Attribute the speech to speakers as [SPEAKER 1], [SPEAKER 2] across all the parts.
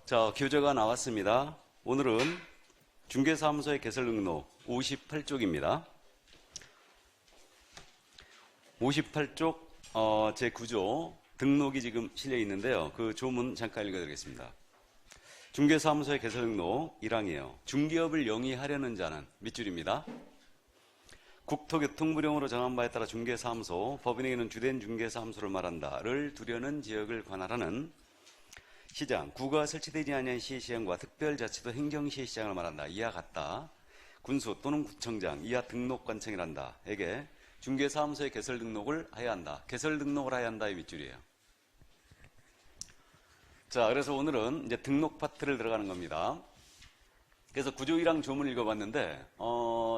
[SPEAKER 1] 자, 교재가 나왔습니다. 오늘은 중개사무소의 개설 등록 58쪽입니다. 58쪽 제9조 등록이 지금 실려 있는데요. 그 조문 잠깐 읽어드리겠습니다. 중개사무소의 개설 등록 1항이에요. 중개업을 영위하려는 자는 밑줄입니다. 국토교통부령으로 정한 바에 따라 중개사무소, 법인에게는 주된 중개사무소를 말한다를 두려는 지역을 관할하는 시장, 구가 설치되지 아니한 시시장과 특별자치도 행정시의 시장을 말한다. 이와 같다. 군수 또는 구청장, 이하 등록관청이란다. 에게 중개사무소의 개설 등록을 해야 한다. 개설 등록을 해야 한다의 밑줄이에요. 자, 그래서 오늘은 이제 등록 파트를 들어가는 겁니다. 그래서 구조 1항 조문을 읽어봤는데,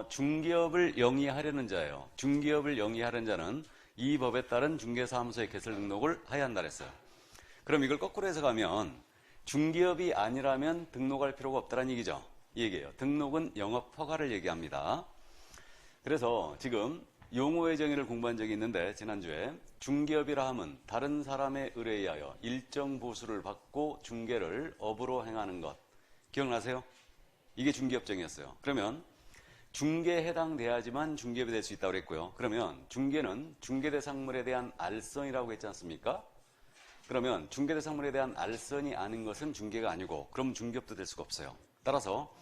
[SPEAKER 1] 중개업을 영위하려는 자예요. 중개업을 영위하려는 자는 이 법에 따른 중개사무소의 개설 등록을 해야 한다 그랬어요. 그럼 이걸 거꾸로 해석하면 중개업이 아니라면 등록할 필요가 없다는 얘기죠. 이 얘기예요. 등록은 영업 허가를 얘기합니다. 그래서 지금 용어의 정의를 공부한 적이 있는데 지난주에 중개업이라 하면 다른 사람의 의뢰에 의하여 일정 보수를 받고 중개를 업으로 행하는 것. 기억나세요? 이게 중개업정이었어요. 그러면 중개에 해당돼야지만 중개업이 될 수 있다고 그랬고요. 그러면 중개는 중개대상물에 대한 알선이라고 했지 않습니까? 그러면 중개대상물에 대한 알선이 아닌 것은 중개가 아니고 그럼 중개업도 될 수가 없어요. 따라서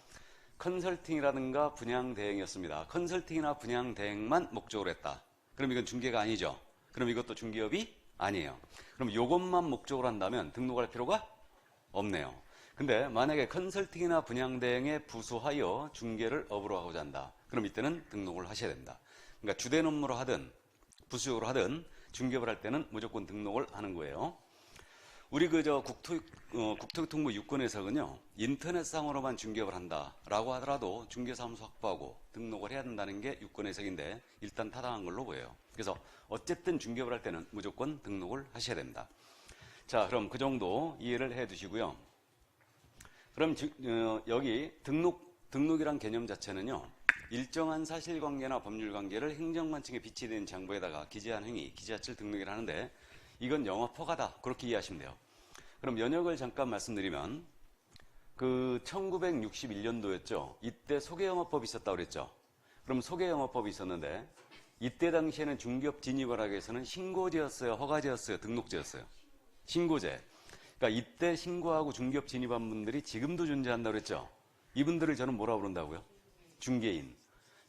[SPEAKER 1] 컨설팅이라든가 분양대행이었습니다. 컨설팅이나 분양대행만 목적으로 했다. 그럼 이건 중개가 아니죠. 그럼 이것도 중개업이 아니에요. 그럼 이것만 목적으로 한다면 등록할 필요가 없네요. 근데 만약에 컨설팅이나 분양대행에 부수하여 중개를 업으로 하고자 한다. 그럼 이때는 등록을 하셔야 된다. 그러니까 주된 업무로 하든 부수적으로 하든 중개업을 할 때는 무조건 등록을 하는 거예요. 우리 국토교통부 유권 해석은요, 인터넷상으로만 중개업을 한다라고 하더라도 중개사무소 확보하고 등록을 해야 된다는 게 유권 해석인데 일단 타당한 걸로 보여요. 그래서 어쨌든 중개업을 할 때는 무조건 등록을 하셔야 됩니다. 자, 그럼 그 정도 이해를 해 두시고요. 그럼 여기 등록이란 개념 자체는요, 일정한 사실관계나 법률관계를 행정관청에 비치된 장부에다가 기재한 행위, 기재자체를 등록을 하는데 이건 영업허가다. 그렇게 이해하시면 돼요. 그럼 연역을 잠깐 말씀드리면 그 1961년도였죠. 이때 소개영업법이 있었다고 그랬죠. 그럼 소개영업법이 있었는데 이때 당시에는 중개업 진입을 하기 위해서는 신고제였어요? 허가제였어요? 등록제였어요? 신고제. 그러니까 이때 신고하고 중개업 진입한 분들이 지금도 존재한다고 그랬죠. 이분들을 저는 뭐라고 부른다고요? 중개인.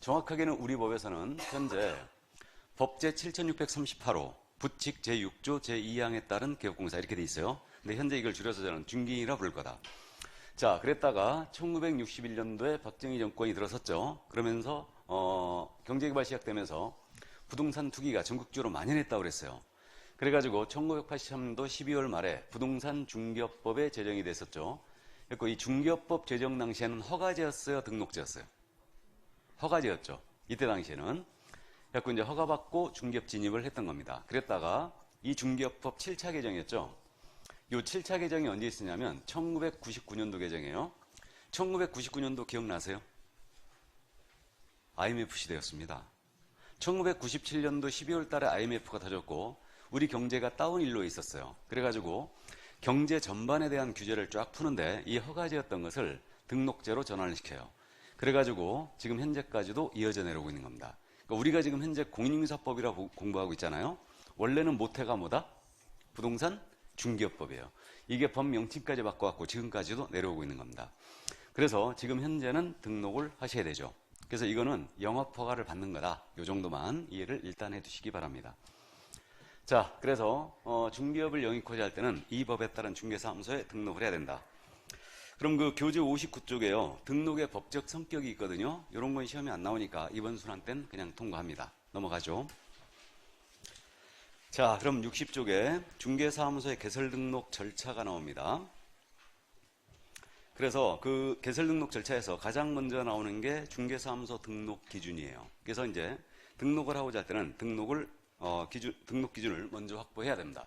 [SPEAKER 1] 정확하게는 우리 법에서는 현재 법제 7638호 부칙 제6조 제2항에 따른 개업공사 이렇게 돼 있어요. 근데 현재 이걸 줄여서 저는 중개인이라 부를 거다. 자, 그랬다가 1961년도에 박정희 정권이 들어섰죠. 그러면서 경제개발 시작되면서 부동산 투기가 전국적으로 만연했다고 그랬어요. 그래가지고 1983년도 12월 말에 부동산 중개업법에 제정이 됐었죠. 그리고 이 중개업법 제정 당시에는 허가제였어요? 등록제였어요? 허가제였죠. 이때 당시에는. 그래서 이제 허가받고 중개업 진입을 했던 겁니다. 그랬다가 이 중개업법 7차 개정이었죠. 이 7차 개정이 언제 있었냐면 1999년도 개정이에요. 1999년도 기억나세요? IMF 시대였습니다. 1997년도 12월 달에 IMF가 터졌고 우리 경제가 다운힐로에 있었어요. 그래가지고 경제 전반에 대한 규제를 쫙 푸는데 이 허가제였던 것을 등록제로 전환을 시켜요. 그래가지고 지금 현재까지도 이어져 내려오고 있는 겁니다. 그러니까 우리가 지금 현재 공인중개사법이라고 공부하고 있잖아요. 원래는 모태가 뭐다? 부동산 중개업법이에요. 이게 법 명칭까지 바꿔갖고 지금까지도 내려오고 있는 겁니다. 그래서 지금 현재는 등록을 하셔야 되죠. 그래서 이거는 영업허가를 받는 거다. 이 정도만 이해를 일단 해두시기 바랍니다. 자, 그래서 중개업을 영위하고자 할 때는 이 법에 따른 중개사무소에 등록을 해야 된다. 그럼 그 교재 59쪽에요. 등록의 법적 성격이 있거든요. 이런 건 시험에 안 나오니까 이번 순환 땐 그냥 통과합니다. 넘어가죠. 자, 그럼 60쪽에 중개사무소의 개설 등록 절차가 나옵니다. 그래서 그 개설 등록 절차에서 가장 먼저 나오는 게 중개사무소 등록 기준이에요. 그래서 이제 등록을 하고자 할 때는 등록 기준을 먼저 확보해야 됩니다.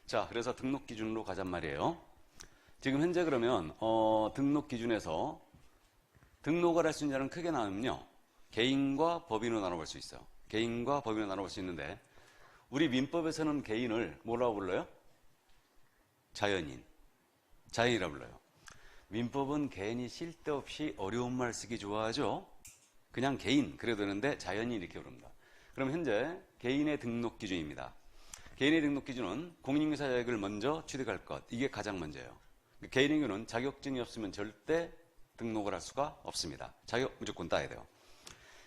[SPEAKER 1] 자, 그래서 등록 기준으로 가잔 말이에요. 지금 현재 그러면 등록 기준에서 등록을 할 수 있는 자는 크게 나누면요. 개인과 법인으로 나눠볼 수 있어요. 개인과 법인으로 나눠볼 수 있는데 우리 민법에서는 개인을 뭐라고 불러요? 자연인. 자연이라 불러요. 민법은 개인이 쓸데없이 어려운 말 쓰기 좋아하죠. 그냥 개인 그래도 되는데 자연이 이렇게 부릅니다. 그럼 현재 개인의 등록 기준입니다. 개인의 등록 기준은 공인중개사 자격을 먼저 취득할 것. 이게 가장 먼저예요. 개인의 경우는 자격증이 없으면 절대 등록을 할 수가 없습니다. 자격 무조건 따야 돼요.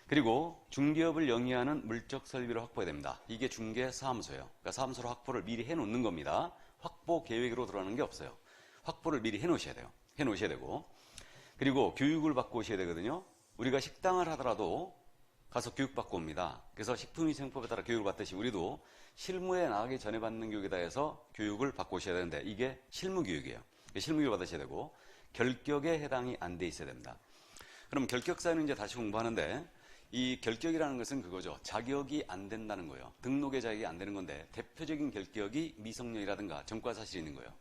[SPEAKER 1] 그리고 중개업을 영위하는 물적 설비를 확보해야 됩니다. 이게 중개사무소예요. 그러니까 사무소로 확보를 미리 해놓는 겁니다. 확보 계획으로 들어가는 게 없어요. 확보를 미리 해놓으셔야 돼요. 해놓으셔야 되고, 그리고 교육을 받고 오셔야 되거든요. 우리가 식당을 하더라도 가서 교육받고 옵니다. 그래서 식품위생법에 따라 교육을 받듯이 우리도 실무에 나가기 전에 받는 교육이다 해서 교육을 받고 오셔야 되는데 이게 실무교육이에요. 실무교육을 받으셔야 되고 결격에 해당이 안 돼 있어야 됩니다. 그럼 결격 사유는 이제 다시 공부하는데 이 결격이라는 것은 그거죠. 자격이 안 된다는 거예요. 등록의 자격이 안 되는 건데 대표적인 결격이 미성년이라든가 전과사실이 있는 거예요.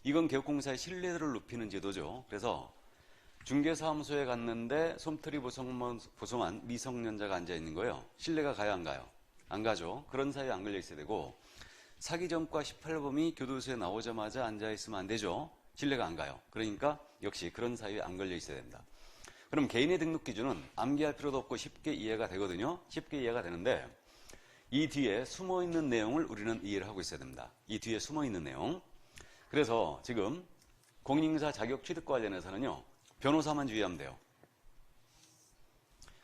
[SPEAKER 1] 이건 개업공사의 신뢰도를 높이는 제도죠. 그래서 중개사무소에 갔는데 솜털이 보송한 미성년자가 앉아있는 거예요. 신뢰가 가요, 안 가요? 안 가죠. 그런 사유에 안 걸려 있어야 되고 사기 전과 18범이 교도소에 나오자마자 앉아있으면 안 되죠. 신뢰가 안 가요. 그러니까 역시 그런 사유에 안 걸려 있어야 됩니다. 그럼 개인의 등록 기준은 암기할 필요도 없고 쉽게 이해가 되거든요. 쉽게 이해가 되는데 이 뒤에 숨어있는 내용을 우리는 이해를 하고 있어야 됩니다. 이 뒤에 숨어있는 내용. 그래서 지금 공인중개사 자격 취득과 관련해서는요. 변호사만 주의하면 돼요.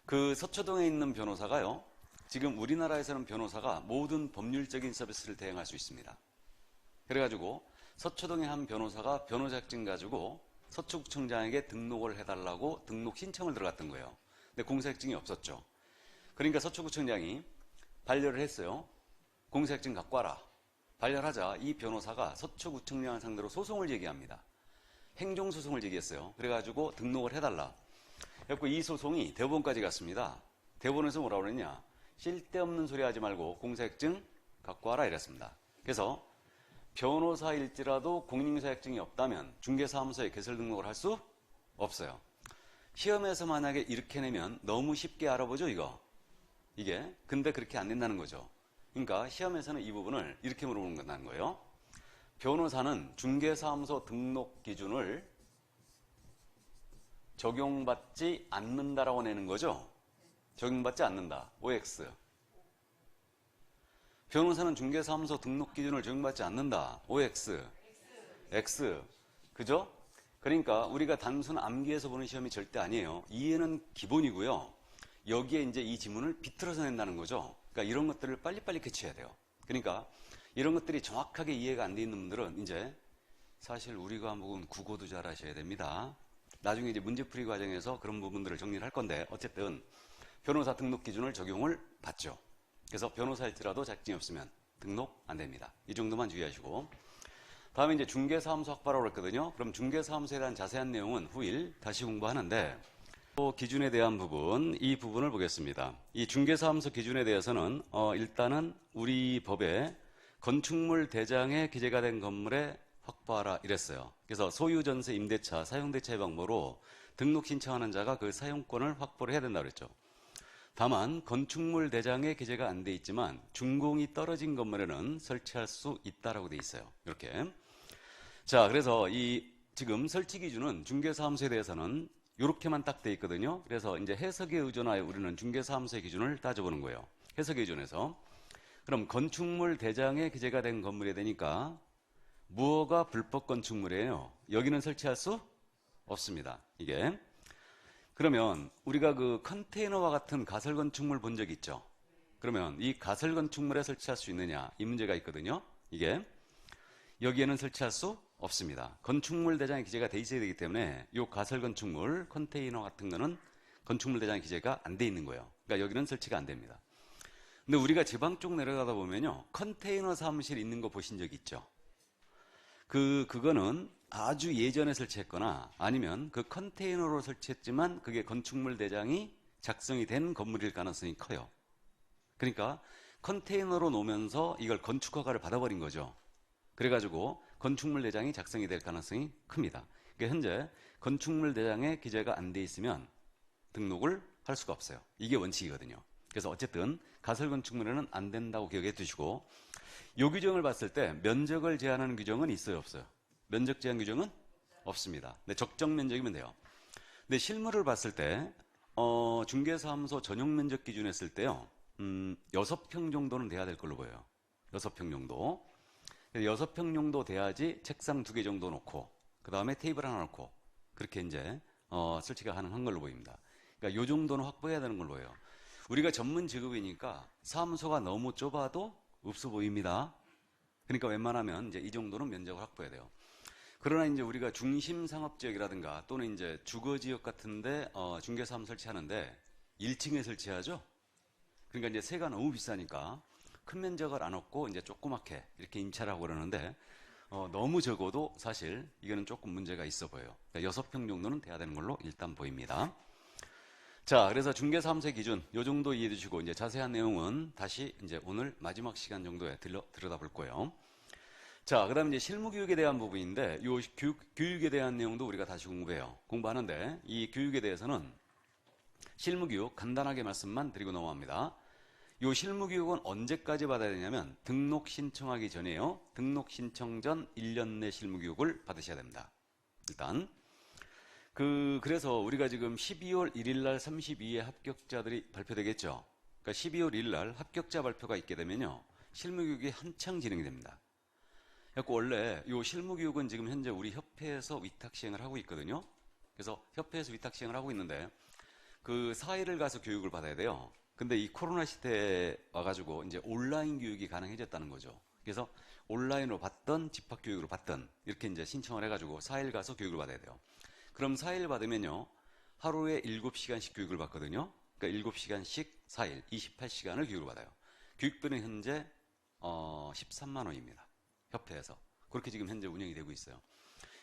[SPEAKER 1] 그 서초동에 있는 변호사가요. 지금 우리나라에서는 변호사가 모든 법률적인 서비스를 대행할 수 있습니다. 그래가지고 서초동의 한 변호사가 변호자증 가지고 서초구청장에게 등록을 해달라고 등록 신청을 들어갔던 거예요. 근데 공사자증이 없었죠. 그러니까 서초구청장이 반려를 했어요. 공사자증 갖고 와라. 반려하자 이 변호사가 서초구청장을 상대로 소송을 제기합니다. 행정소송을 제기했어요. 그래가지고 등록을 해달라. 그래서 이 소송이 대법원까지 갔습니다. 대법원에서 뭐라고 그랬냐. 쓸데없는 소리 하지 말고 공사자증 갖고 와라 이랬습니다. 그래서 변호사일지라도 공인중개사 자격증이 없다면 중개사무소에 개설 등록을 할 수 없어요. 시험에서 만약에 이렇게 내면 너무 쉽게 알아보죠, 이거. 이게. 근데 그렇게 안 된다는 거죠. 그러니까 시험에서는 이 부분을 이렇게 물어보는 거예요. 변호사는 중개사무소 등록 기준을 적용받지 않는다라고 내는 거죠. 적용받지 않는다. OX. 변호사는 중개사무소 등록 기준을 적용받지 않는다. OX. X. 그죠? 그러니까 우리가 단순 암기해서 보는 시험이 절대 아니에요. 이해는 기본이고요. 여기에 이제 이 지문을 비틀어서 낸다는 거죠. 그러니까 이런 것들을 빨리빨리 캐치해야 돼요. 그러니까 이런 것들이 정확하게 이해가 안 돼 있는 분들은 이제 사실 우리 과목은 국어도 잘 하셔야 됩니다. 나중에 이제 문제풀이 과정에서 그런 부분들을 정리를 할 건데 어쨌든 변호사 등록 기준을 적용을 받죠. 그래서 변호사일지라도 자격증이 없으면 등록 안 됩니다. 이 정도만 주의하시고 다음에 이제 중개사무소 확보라고 했거든요. 그럼 중개사무소에 대한 자세한 내용은 후일 다시 공부하는데 또 기준에 대한 부분, 이 부분을 보겠습니다. 이 중개사무소 기준에 대해서는 일단은 우리 법에 건축물 대장에 기재가 된 건물에 확보하라 이랬어요. 그래서 소유, 전세, 임대차, 사용대차의 방법으로 등록 신청하는 자가 그 사용권을 확보를 해야 된다고 그랬죠. 다만 건축물 대장에 기재가 안 돼 있지만 준공이 떨어진 건물에는 설치할 수 있다라고 돼 있어요. 이렇게. 자, 그래서 이 지금 설치 기준은 중개사무소에 대해서는 이렇게만 딱 돼 있거든요. 그래서 이제 해석에 의존하여 우리는 중개사무소의 기준을 따져보는 거예요. 해석에 의존해서. 그럼 건축물 대장에 기재가 된 건물이 되니까 무허가 불법 건축물이에요. 여기는 설치할 수 없습니다. 이게. 그러면 우리가 그 컨테이너와 같은 가설 건축물 본 적 있죠? 그러면 이 가설 건축물에 설치할 수 있느냐? 이 문제가 있거든요. 이게. 여기에는 설치할 수 없습니다. 건축물 대장에 기재가 돼 있어야 되기 때문에 이 가설 건축물, 컨테이너 같은 거는 건축물 대장에 기재가 안 돼 있는 거예요. 그러니까 여기는 설치가 안 됩니다. 근데 우리가 지방 쪽 내려가다 보면요. 컨테이너 사무실 있는 거 보신 적 있죠? 그거는 아주 예전에 설치했거나 아니면 그 컨테이너로 설치했지만 그게 건축물 대장이 작성이 된 건물일 가능성이 커요. 그러니까 컨테이너로 놓으면서 이걸 건축허가를 받아버린 거죠. 그래가지고 건축물 대장이 작성이 될 가능성이 큽니다. 그러니까 현재 건축물 대장에 기재가 안 돼 있으면 등록을 할 수가 없어요. 이게 원칙이거든요. 그래서 어쨌든 가설 건축물에는 안 된다고 기억해 두시고 이 규정을 봤을 때 면적을 제한하는 규정은 있어요, 없어요? 면적 제한 규정은 없습니다. 근데 적정 면적이면 돼요. 근데 실물을 봤을 때 중개사무소 전용 면적 기준 했을 때요. 6평 정도는 돼야 될 걸로 보여요. 6평 정도. 6평 정도 돼야지 책상 2개 정도 놓고 그 다음에 테이블 하나 놓고 그렇게 이제 설치가 가능한 걸로 보입니다. 그러니까 요 정도는 확보해야 되는 걸로 보여요. 우리가 전문 직업이니까 사무소가 너무 좁아도 없어 보입니다. 그러니까 웬만하면 이제 이 정도는 면적을 확보해야 돼요. 그러나 이제 우리가 중심 상업 지역이라든가 또는 이제 주거 지역 같은데 중개사무소 설치하는데 1층에 설치하죠. 그러니까 이제 세가 너무 비싸니까 큰 면적을 안 얻고 이제 조그맣게 이렇게 임차를 하고 그러는데 너무 적어도 사실 이거는 조금 문제가 있어 보여요. 그러니까 6평 정도는 돼야 되는 걸로 일단 보입니다. 자, 그래서 중개사무소 기준 요 정도 이해해 주시고 이제 자세한 내용은 다시 이제 오늘 마지막 시간 정도에 들여다볼 거예요. 자, 그다음에 이제 실무교육에 대한 부분인데 요 교육에 대한 내용도 우리가 다시 공부하는데 이 교육에 대해서는 실무교육 간단하게 말씀만 드리고 넘어갑니다. 요 실무교육은 언제까지 받아야 되냐면 등록 신청하기 전에요. 등록 신청 전 1년 내 실무교육을 받으셔야 됩니다. 일단 그래서 우리가 지금 12월 1일 날 32회 합격자들이 발표되겠죠. 그러니까 12월 1일 날 합격자 발표가 있게 되면요. 실무교육이 한창 진행이 됩니다. 그래서 원래 요 실무교육은 지금 현재 우리 협회에서 위탁 시행을 하고 있거든요. 그래서 협회에서 위탁 시행을 하고 있는데 그 사회를 가서 교육을 받아야 돼요. 근데 이 코로나 시대에 와가지고 이제 온라인 교육이 가능해졌다는 거죠. 그래서 온라인으로 받던 집합교육으로 받던 이렇게 이제 신청을 해가지고 4일 가서 교육을 받아야 돼요. 그럼 4일 받으면요. 하루에 7시간씩 교육을 받거든요. 그러니까 7시간씩 4일, 28시간을 교육을 받아요. 교육비는 현재 13만 원입니다. 협회에서. 그렇게 지금 현재 운영이 되고 있어요.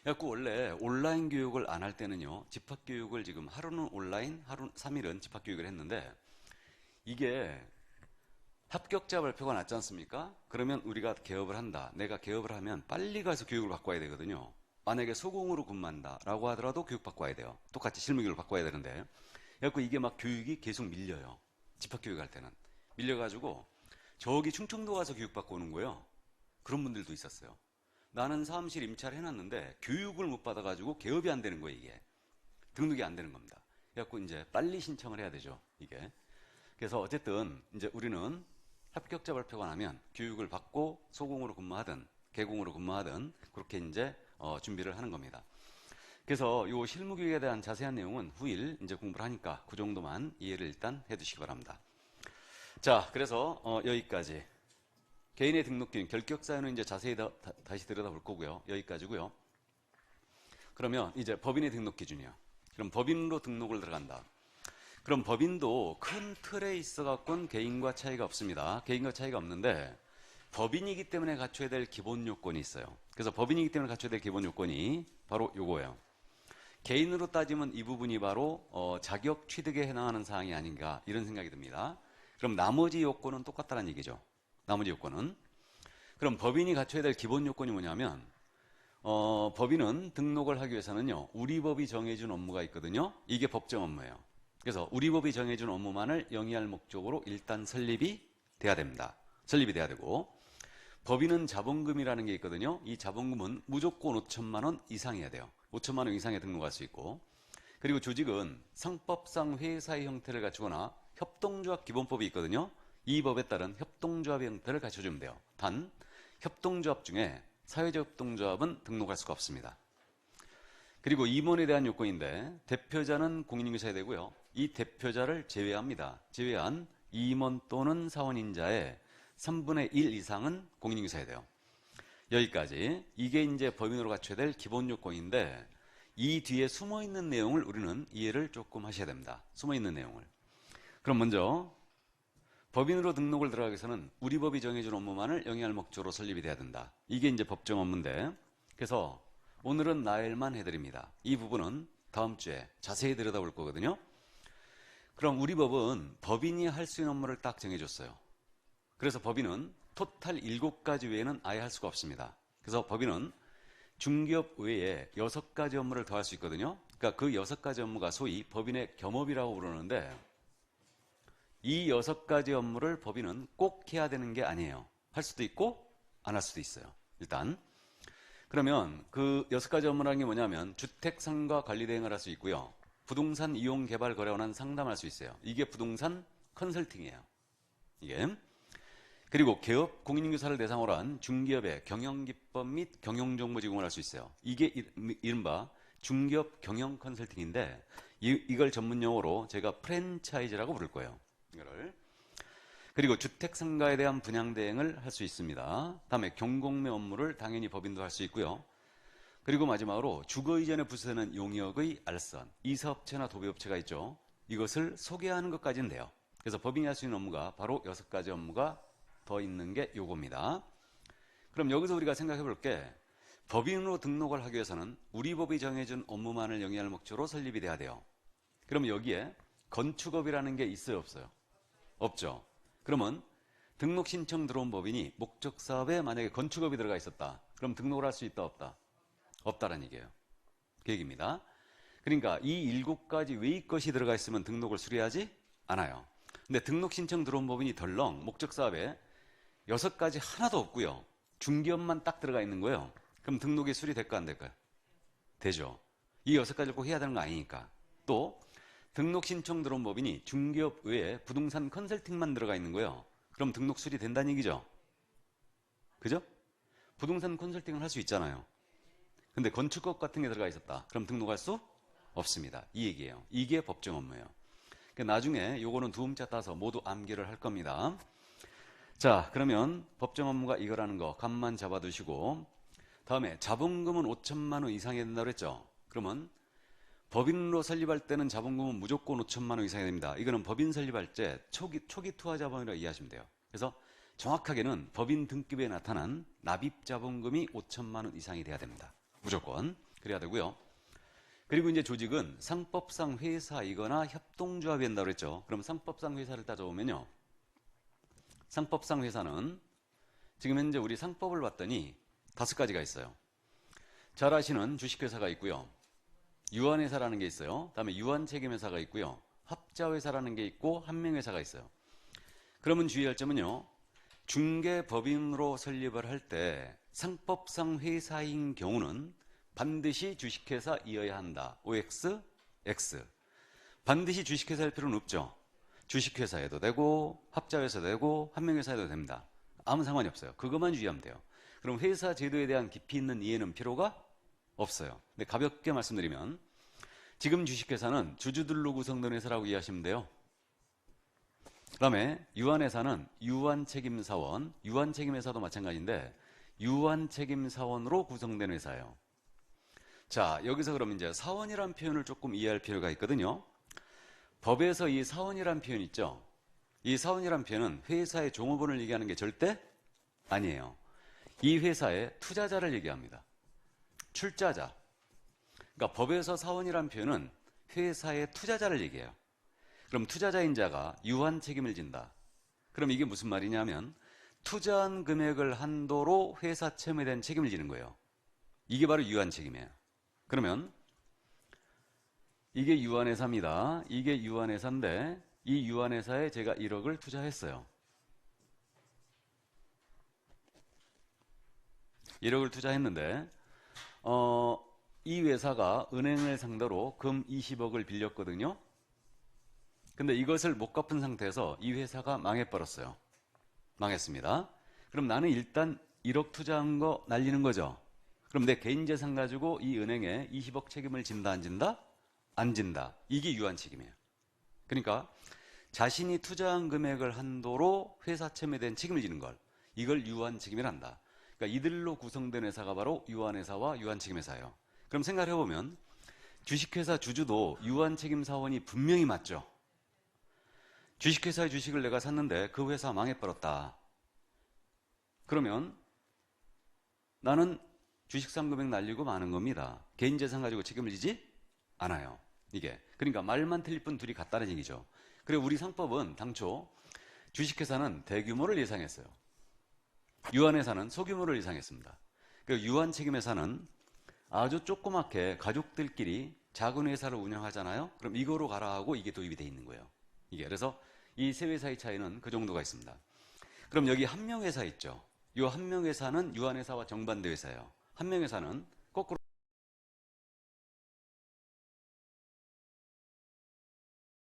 [SPEAKER 1] 그래서 원래 온라인 교육을 안 할 때는요. 집합교육을 지금 하루는 온라인, 하루 3일은 집합교육을 했는데 이게 합격자 발표가 났지 않습니까? 그러면 우리가 개업을 한다. 내가 개업을 하면 빨리 가서 교육을 받고 와야 되거든요. 만약에 소공으로 근무한다라고 하더라도 교육받고 와야 돼요. 똑같이 실무교육을 받고 와야 되는데. 그래서 이게 막 교육이 계속 밀려요. 집합교육 할 때는. 밀려가지고 저기 충청도 가서 교육받고 오는 거예요. 그런 분들도 있었어요. 나는 사무실 임차를 해놨는데 교육을 못 받아가지고 개업이 안 되는 거예요, 이게. 등록이 안 되는 겁니다. 그래갖고 이제 빨리 신청을 해야 되죠, 이게. 그래서 어쨌든 이제 우리는 합격자 발표가 나면 교육을 받고 소공으로 근무하든 개공으로 근무하든 그렇게 이제 준비를 하는 겁니다. 그래서 이 실무교육에 대한 자세한 내용은 후일 이제 공부를 하니까 그 정도만 이해를 일단 해두시기 바랍니다. 자, 그래서 여기까지. 개인의 등록 기준, 결격 사유는 이제 자세히 다시 들여다볼 거고요. 여기까지고요. 그러면 이제 법인의 등록 기준이요. 그럼 법인으로 등록을 들어간다. 그럼 법인도 큰 틀에 있어 갖고는 개인과 차이가 없습니다. 개인과 차이가 없는데 법인이기 때문에 갖춰야 될 기본 요건이 있어요. 그래서 법인이기 때문에 갖춰야 될 기본 요건이 바로 요거예요. 개인으로 따지면 이 부분이 바로 자격 취득에 해당하는 사항이 아닌가 이런 생각이 듭니다. 그럼 나머지 요건은 똑같다는 얘기죠. 나머지 요건은. 그럼 법인이 갖춰야 될 기본 요건이 뭐냐면 법인은 등록을 하기 위해서는요. 우리 법이 정해준 업무가 있거든요. 이게 법정 업무예요. 그래서 우리 법이 정해준 업무만을 영위할 목적으로 일단 설립이 돼야 됩니다. 설립이 돼야 되고 법인은 자본금이라는 게 있거든요. 이 자본금은 무조건 5천만 원 이상이어야 돼요. 5천만 원 이상에 등록할 수 있고 그리고 조직은 상법상 회사의 형태를 갖추거나 협동조합 기본법이 있거든요. 이 법에 따른 협동조합의 형태를 갖춰주면 돼요. 단 협동조합 중에 사회적 협동조합은 등록할 수가 없습니다. 그리고 임원에 대한 요건인데 대표자는 공인인증서야 되고요. 이 대표자를 제외합니다. 제외한 임원 또는 사원인자의 3분의 1 이상은 공인인증서야 돼요. 여기까지. 이게 이제 법인으로 갖춰야 될 기본 요건인데 이 뒤에 숨어있는 내용을 우리는 이해를 조금 하셔야 됩니다. 숨어있는 내용을. 그럼 먼저 법인으로 등록을 들어가기 위해서는 우리 법이 정해준 업무만을 영위할 목적으로 설립이 돼야 된다. 이게 이제 법정 업무인데 그래서 오늘은 나열만 해드립니다. 이 부분은 다음 주에 자세히 들여다볼 거거든요. 그럼 우리 법은 법인이 할 수 있는 업무를 딱 정해줬어요. 그래서 법인은 토탈 7가지 외에는 아예 할 수가 없습니다. 그래서 법인은 중개업 외에 6가지 업무를 더 할 수 있거든요. 그러니까 그 6가지 업무가 소위 법인의 겸업이라고 부르는데 이 6가지 업무를 법인은 꼭 해야 되는 게 아니에요. 할 수도 있고 안 할 수도 있어요. 일단 그러면 그 6가지 업무라는 게 뭐냐면 주택 상가 관리 대행을 할 수 있고요. 부동산 이용 개발 거래 원한 상담할 수 있어요. 이게 부동산 컨설팅이에요. 이게. 그리고 개업 공인인규사를 대상으로 한 중기업의 경영기법 및 경영정보 제공을 할 수 있어요. 이게 이른바 중기업 경영 컨설팅인데 이걸 전문용어로 제가 프랜차이즈라고 부를 거예요. 이거를. 그리고 주택 상가에 대한 분양 대행을 할 수 있습니다. 다음에 경공매 업무를 당연히 법인도 할 수 있고요. 그리고 마지막으로 주거 이전에 부수되는 용역의 알선, 이사업체나 도배업체가 있죠. 이것을 소개하는 것까지는 돼요. 그래서 법인이 할 수 있는 업무가 바로 6가지 업무가 더 있는 게 요겁니다. 그럼 여기서 우리가 생각해 볼 게 법인으로 등록을 하기 위해서는 우리 법이 정해준 업무만을 영위할 목적으로 설립이 돼야 돼요. 그럼 여기에 건축업이라는 게 있어요, 없어요? 없죠. 그러면 등록 신청 들어온 법인이 목적 사업에 만약에 건축업이 들어가 있었다. 그럼 등록을 할 수 있다, 없다? 없다라는 얘기예요. 그 얘기입니다. 그러니까 이 7가지 외의 것이 들어가 있으면 등록을 수리하지 않아요. 근데 등록 신청 들어온 법인이 덜렁 목적 사업에 6가지 하나도 없고요. 중기업만 딱 들어가 있는 거예요. 그럼 등록이 수리될까 안 될까요? 되죠. 이 6가지를 꼭 해야 되는 거 아니니까. 또 등록 신청 들어온 법인이 중기업 외에 부동산 컨설팅만 들어가 있는 거예요. 그럼 등록 수리된다는 얘기죠. 그죠? 부동산 컨설팅을 할 수 있잖아요. 근데 건축업 같은 게 들어가 있었다. 그럼 등록할 수 없습니다. 이 얘기예요. 이게 법정 업무예요. 그러니까 나중에 요거는 두음자 따서 모두 암기를 할 겁니다. 자, 그러면 법정 업무가 이거라는 거 감만 잡아두시고 다음에 자본금은 5천만 원 이상이 된다고 그랬죠. 그러면 법인으로 설립할 때는 자본금은 무조건 5천만 원 이상이 됩니다. 이거는 법인 설립할 때 초기 투하 자본이라고 이해하시면 돼요. 그래서 정확하게는 법인 등급에 나타난 납입 자본금이 5천만 원 이상이 돼야 됩니다. 무조건 그래야 되고요. 그리고 이제 조직은 상법상 회사이거나 협동조합이 된다고 그랬죠. 그럼 상법상 회사를 따져보면요. 상법상 회사는 지금 현재 우리 상법을 봤더니 5가지가 있어요. 잘 아시는 주식회사가 있고요. 유한회사라는 게 있어요. 다음에 유한책임회사가 있고요. 합자회사라는 게 있고 한명회사가 있어요. 그러면 주의할 점은요. 중개법인으로 설립을 할 때 상법상 회사인 경우는 반드시 주식회사이어야 한다. OX, X. 반드시 주식회사일 필요는 없죠. 주식회사에도 되고 합자회사도 되고 한명회사에도 됩니다. 아무 상관이 없어요. 그것만 주의하면 돼요. 그럼 회사 제도에 대한 깊이 있는 이해는 필요가 없어요. 근데 가볍게 말씀드리면 지금 주식회사는 주주들로 구성된 회사라고 이해하시면 돼요. 그 다음에 유한회사는 유한책임사원, 유한책임회사도 마찬가지인데 유한책임사원으로 구성된 회사예요. 자, 여기서 그럼 이제 사원이라는 표현을 조금 이해할 필요가 있거든요. 법에서 이 사원이라는 표현 있죠. 이 사원이라는 표현은 회사의 종업원을 얘기하는 게 절대 아니에요. 이 회사의 투자자를 얘기합니다. 출자자. 그러니까 법에서 사원이라는 표현은 회사의 투자자를 얘기해요. 그럼 투자자인 자가 유한 책임을 진다. 그럼 이게 무슨 말이냐면 투자한 금액을 한도로 회사 채무에 대한 책임을 지는 거예요. 이게 바로 유한 책임이에요. 그러면 이게 유한회사입니다. 이게 유한회사인데 이 유한회사에 제가 1억을 투자했어요. 1억을 투자했는데 이 회사가 은행을 상대로 금 20억을 빌렸거든요. 근데 이것을 못 갚은 상태에서 이 회사가 망해버렸어요. 망했습니다. 그럼 나는 일단 1억 투자한 거 날리는 거죠. 그럼 내 개인 재산 가지고 이 은행에 20억 책임을 진다 안 진다? 안 진다. 이게 유한 책임이에요. 그러니까 자신이 투자한 금액을 한도로 회사 채무에 대한 책임을 지는 걸 이걸 유한 책임이란다. 그러니까 이들로 구성된 회사가 바로 유한회사와 유한책임회사예요. 그럼 생각해보면 주식회사 주주도 유한책임사원이 분명히 맞죠. 주식회사의 주식을 내가 샀는데 그 회사 망해버렸다. 그러면 나는 주식 산 금액 날리고 마는 겁니다. 개인 재산 가지고 책임을 지지 않아요. 이게. 그러니까 말만 틀릴 뿐 둘이 같다는 얘기죠. 그리고 우리 상법은 당초 주식회사는 대규모를 예상했어요. 유한회사는 소규모를 예상했습니다. 그리고 유한책임회사는 아주 조그맣게 가족들끼리 작은 회사를 운영하잖아요. 그럼 이거로 가라 하고 이게 도입이 돼 있는 거예요. 이게. 그래서 이 세 회사의 차이는 그 정도가 있습니다. 그럼 여기 한명회사 있죠. 이 한명회사는 유한회사와 정반대 회사예요. 한 명회사는